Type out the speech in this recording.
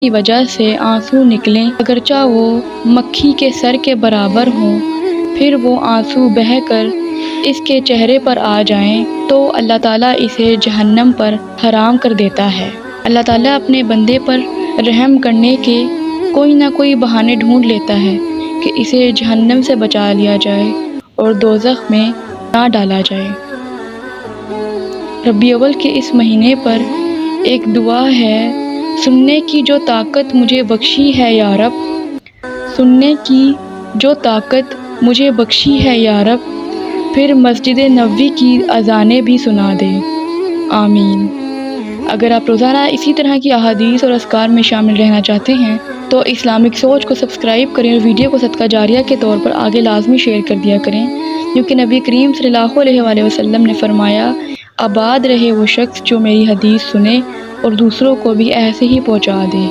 کی وجہ سے آنسو نکلیں، اگرچہ وہ مکھی کے سر کے برابر ہوں، پھر وہ آنسو بہہ کر اس کے چہرے پر آ جائیں تو اللہ تعالیٰ اسے جہنم پر حرام کر دیتا ہے۔ اللہ تعالیٰ اپنے بندے پر رحم کرنے کے کوئی نہ کوئی بہانے ڈھونڈ لیتا ہے کہ اسے جہنم سے بچا لیا جائے اور دوزخ میں نہ ڈالا جائے۔ ربیع الاول کے اس مہینے پر ایک دعا ہے: سننے کی جو طاقت مجھے بخشی ہے یا رب، سننے کی جو طاقت مجھے بخشی ہے یا رب، پھر مسجد نبوی کی اذانیں بھی سنا دے، آمین۔ اگر آپ روزانہ اسی طرح کی احادیث اور اذکار میں شامل رہنا چاہتے ہیں تو اسلامک سوچ کو سبسکرائب کریں اور ویڈیو کو صدقہ جاریہ کے طور پر آگے لازمی شیئر کر دیا کریں، کیونکہ نبی کریم صلی اللہ علیہ وآلہ وسلم نے فرمایا: آباد رہے وہ شخص جو میری حدیث سنے اور دوسروں کو بھی ایسے ہی پہنچا دے۔